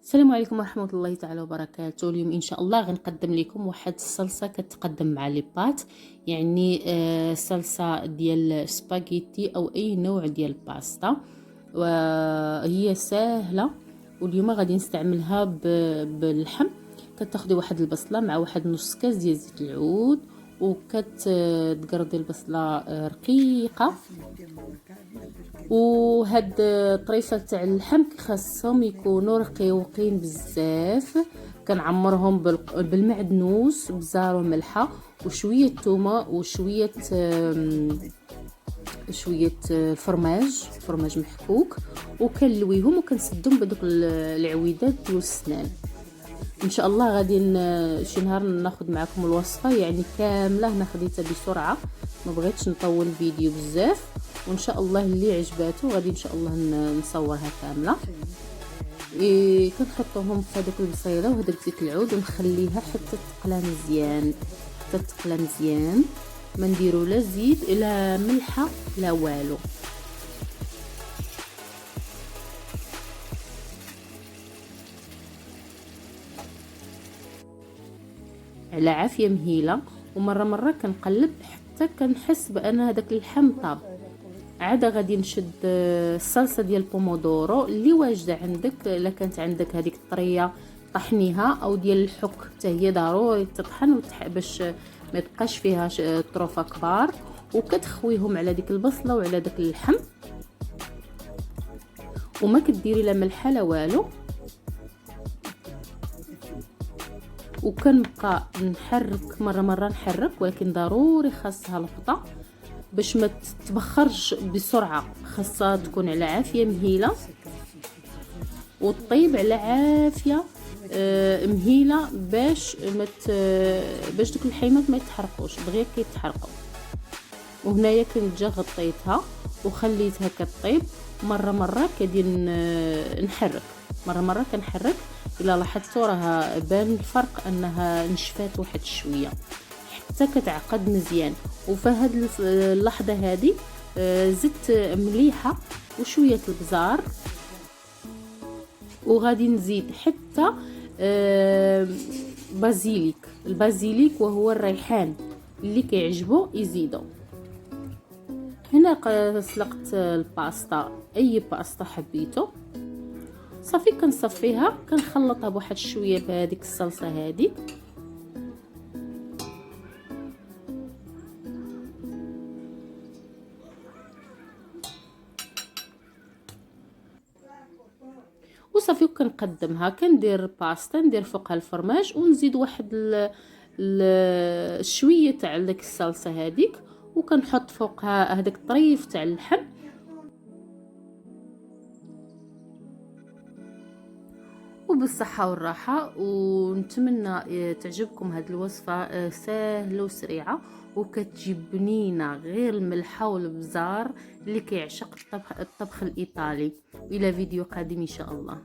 السلام عليكم ورحمة الله تعالى وبركاته. اليوم ان شاء الله غنقدم لكم واحد الصلصة كتقدم مع لي بات، يعني صلصة ديال سباغيتي او اي نوع ديال باستا، وهي سهلة. واليوم غادي نستعملها باللحم. كتاخدي واحد البصلة مع واحد نص كاس ديال زيت العود، وكتقرضي البصلة رقيقة. وهاد الطريفه تاع اللحم خاصهم يكونوا رقيقين بزاف. كنعمرهم بالمعدنوس بزار وملحه وشويه تومه وشويه فرماج محكوك، وكنلويهم وكنسدهم بدوك العويدات ديال السنان. ان شاء الله غادي شي نهار ناخذ معكم الوصفه يعني كامله. هنا خديتها بسرعه، ما بغيتش نطول الفيديو بزاف، وان شاء الله اللي عجباتو غادي ان شاء الله نصورها كامله. كنحطوهم في هذوك البصيله وهذاك زيت العود ونخليها حتى تقلى مزيان. ما نديرو لا زيت لا ملحه لا والو. على عافيه مهيله، ومره كنقلب حتى كنحس بان هذاك اللحم طاب. عاد غادي نشد الصلصه ديال البومودورو اللي واجده عندك. الا كانت عندك هذيك الطريه طحنيها، او ديال الحك حتى هي ضروري تطحن باش ما يبقاش فيها طروفه كبار. وكتخويهم على ديك البصله وعلى داك اللحم، وما كديري لا ملحه لا والو. وكنبقى نحرك مره نحرك، ولكن ضروري خاصها الخطا باش ما تتبخرش بسرعه. خاصها تكون على عافيه مهيله وطيب على عافيه مهيله باش باش دوك الحيمات ما يتحرقوش دغيا كيتحرقوا. وهنايا كنت جا غطيتها وخليتها كطيب. مره كندير نحرك، مره كنحرك. الا لاحظتوا راه بان الفرق انها نشفات واحد شويه حتى كتعقد مزيان. وفي هاد اللحظه هذه زدت مليحه وشويه البزار، وغادي نزيد حتى البازيليك وهو الريحان اللي كيعجبو يزيدو. هنا سلقت الباستا، اي باستا حبيتو صافي كنصفيها، كنخلطها بواحد شويه بهذيك الصلصه هذه. وصافي كنقدمها. كندير باستا، ندير فوقها الفرماج، ونزيد واحد شويه تاع داك الصلصه هذيك، وكنحط فوقها هذاك الطريف تاع اللحم. وبالصحه والراحه، ونتمنى تعجبكم هذه الوصفه. سهله وسريعه وكتجيب بنينه غير الملحه والبزار اللي كيعشق الطبخ الايطالي. الى فيديو قادم ان شاء الله.